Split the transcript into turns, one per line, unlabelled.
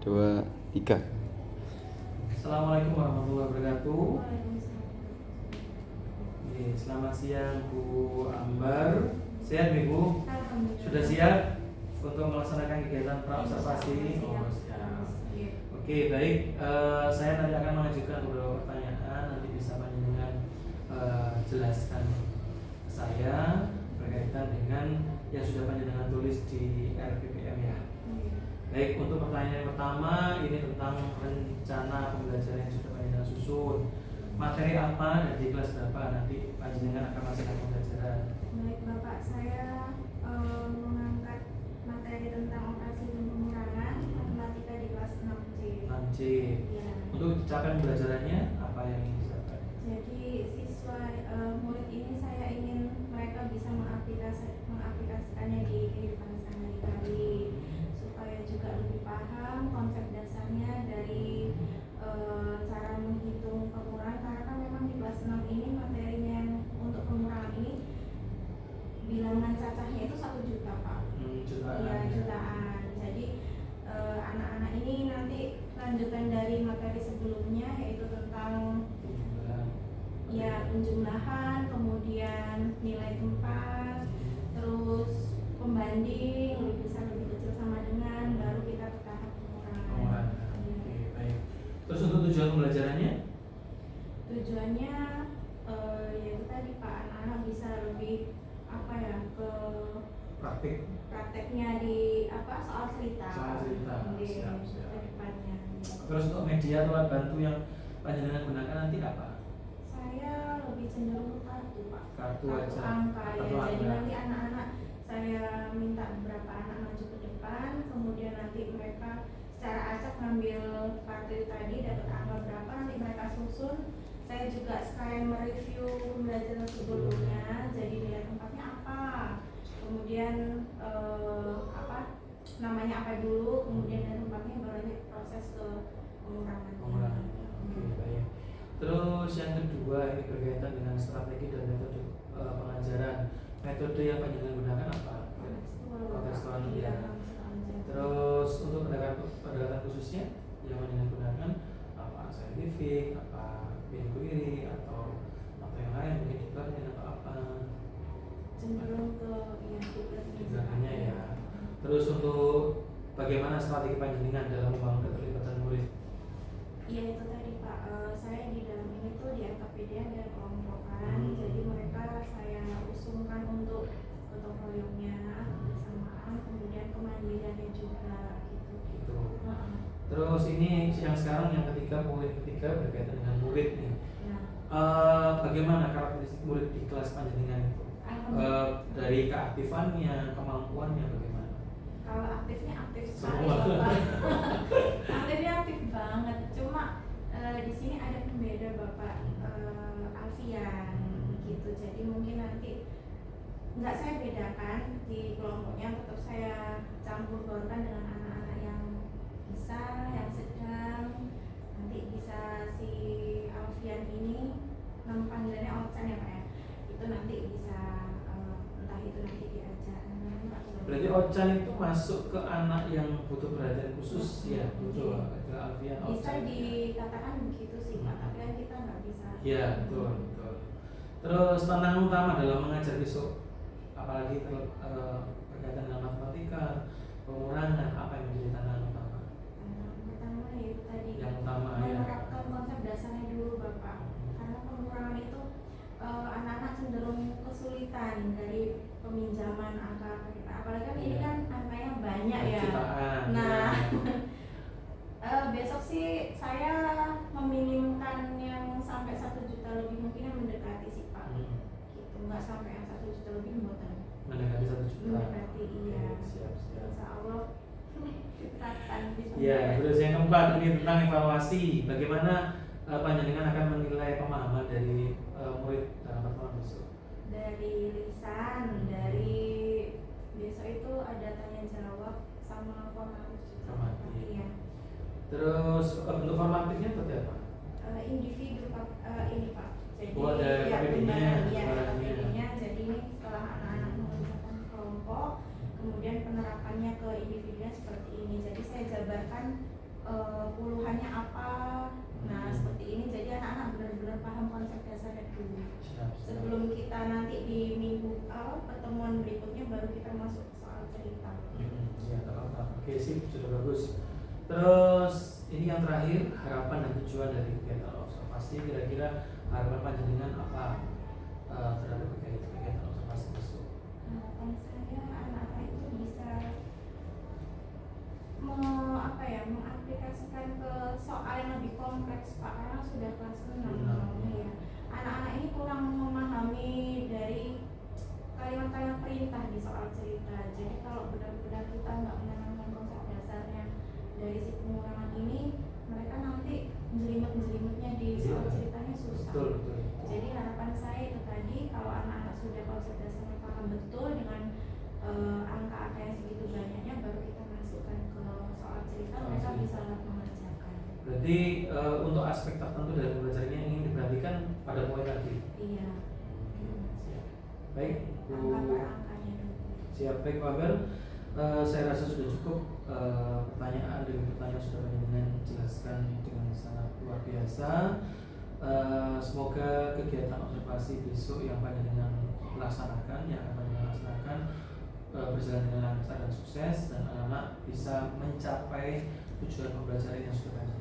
2, 3.
Assalamualaikum warahmatullahi wabarakatuh. Oke, selamat siang Bu Ambar. Sehat Bu? Sudah siap untuk melaksanakan kegiatan praobservasi? Oh, siap. Oke, baik. Saya nanti akan mengajukan beberapa pertanyaan. Nanti bisa panjenengan jelaskan saya berkaitan dengan yang sudah panjenengan tulis di RPPM ya. Baik, untuk pertanyaan yang pertama ini tentang rencana pembelajaran yang sudah panjenengan susun. Materi apa dan di kelas berapa nanti panjenengan akan melaksanakan pembelajaran?
Baik Bapak, saya mengangkat materi tentang operasi dan pengurangan matematika di kelas 6C.
6C.
Ya.
Untuk capaian pembelajarannya apa yang ingin dicapai?
Jadi siswa murid ini saya ingin mereka bisa mengaplikasikannya di kehidupan sehari-hari supaya juga lebih paham konsep dasarnya dari cara menghitung pengurangan, karena kan memang di kelas 6 ini materinya yang untuk pengurangan ini bilangan cacahnya itu 1 juta Pak.
Jutaan.
Iya, jutaan. Jadi anak-anak ini nanti lanjutan dari materi sebelumnya yaitu tentang ya penjumlahan, kemudian nilai tempat, terus pembanding lebih besar lebih kecil sama dengan, baru kita ke tahap pengurangan.
Oke, baik. Terus untuk tujuan pembelajarannya?
Tujuannya yaitu tadi Pak, anak-anak bisa lebih ke prakteknya di soal cerita.
Siap.
Ke depannya.
Terus untuk media atau alat bantu yang panjenengan gunakan nanti apa?
Saya lebih cenderung ke kartu Pak.
Kartu aja.
Angka ya.
Kartu
Jadi
angka.
nanti anak-anak saya minta beberapa anak maju ke depan, kemudian nanti mereka secara acak ngambil kartu itu tadi, dapat angka berapa nanti mereka susun. Saya juga sekalian mereview pembelajaran sebelumnya, jadi nilai tempatnya apa, kemudian namanya apa dulu, kemudian nilai tempatnya baru nanti proses ke pengurangan.
Oke, baik. Terus yang kedua ini berkaitan dengan strategi dan metode pengajaran. Metode yang panjenengan gunakan apa? Kontekstual ya. Terus untuk pendekatan khususnya yang panjenengan gunakan apa? Saintifik, apa inquiry atau yang lain, mungkin deep learning atau apa?
Cenderung ke deep
learning ya. Terus untuk bagaimana strategi panjenengan dalam membangun keterlibatan murid?
Iya itu tadi Pak, saya di dalam ini tuh di LKPD ada kelompokan, jadi mereka saya usungkan untuk gotong royongnya, kebersamaan, kemudian kemandiriannya juga gitu.
Terus ini yang sekarang yang poin ketiga berkaitan dengan murid nih.
Ya.
Bagaimana karakteristik murid di kelas panjenengan itu? Dari keaktifannya, kemampuannya bagaimana?
Kalau aktifnya aktif sekali
Semua.
Bapak. Aktifnya aktif banget. Cuma di sini ada pembeda Bapak, Alfian gitu. Jadi mungkin nanti nggak saya bedakan di kelompoknya, tetap saya campur baurkan dengan anak-anak yang bisa, yang sedang. Nanti bisa si Alfian ini, nama panggilannya Ochan ya Pak ya. Itu nanti bisa entah itu nanti diajak.
Berarti Ochan itu masuk ke anak yang butuh perhatian khusus ya, betul. Ke Alfian Ochan.
Bisa dikatakan begitu sih Pak, tapi kan kita nggak bisa.
Iya, betul. Terus tantangan utama dalam mengajar besok, apalagi berkaitan dengan matematika, pengurangan, apa yang menjadi tantangan utama?
Pertama yaitu tadi
Yang utama ya.
menerapkan konsep dasarnya dulu Bapak, karena pengurangan itu anak-anak cenderung kesulitan dari peminjaman angka kita, apalagi kan ini kan angkanya banyak ya.
Jutaan.
Nah, besok sih saya meminimkan yang sampai 1 juta lebih, mungkin yang mendekati sih Pak. Gitu, nggak sampai yang 1 juta lebih mboten.
Mendekati 1 juta.
Mendekati iya.
Siap.
Insya Allah diterapkan bisa.
Iya, terus yang keempat ini tentang evaluasi. Bagaimana panjenengan akan menilai pemahaman dari murid dalam pertemuan besok?
Dari lisan, dari besok itu ada tanya jawab sama formatif juga.
Formatif.
Iya.
Terus bentuk formatifnya seperti apa?
Individu Pak, ini Pak. Jadi
ada KPD-nya,
ya,
gambarannya.
KPD-nya. Jadi ini setelah anak-anak mengerjakan kelompok, kemudian penerapannya ke individunya seperti ini. Jadi saya jabarkan puluhannya apa. Nah seperti ini, jadi anak-anak benar-benar paham konsep dasarnya dulu. Sebelum kita nanti di minggu pertemuan berikutnya baru kita masuk soal cerita.
Ya, tak apa. Oke, sip, sudah bagus. Terus ini yang terakhir, harapan dan tujuan dari kegiatan observasi. Kira-kira harapan panjenengan apa terhadap kegiatan observasi besok?
Harapan saya anak-anak itu bisa mengaplikasikan ke soal yang lebih kompleks Pak, karena sudah kelas 6 ya. Anak-anak ini kurang memahami dari kalimat-kalimat perintah di soal cerita. Jadi kalau benar-benar kita nggak menanamkan konsep dasarnya dari si pengulangan ini, mereka nanti menjelimet-menjelimetnya di soal ceritanya susah.
Betul.
Jadi harapan saya itu tadi, kalau anak-anak sudah konsep dasarnya paham betul dengan angka-angka yang segitu banyaknya, baru kita masukkan ke soal cerita, mereka bisa mengerjakan.
Berarti untuk aspek tertentu dari pembelajarannya ingin diperhatikan pada poin tadi.
Iya.
Baik,
Angka-angkanya dulu.
siap. Baik, Pak Abel. Saya rasa sudah cukup pertanyaan demi pertanyaan sudah panjenengan jelaskan dengan sangat luar biasa. Semoga kegiatan observasi besok yang panjenengan laksanakan, berjalan dengan lancar dan sukses, dan anak-anak bisa mencapai tujuan pembelajaran yang sudah panjenengan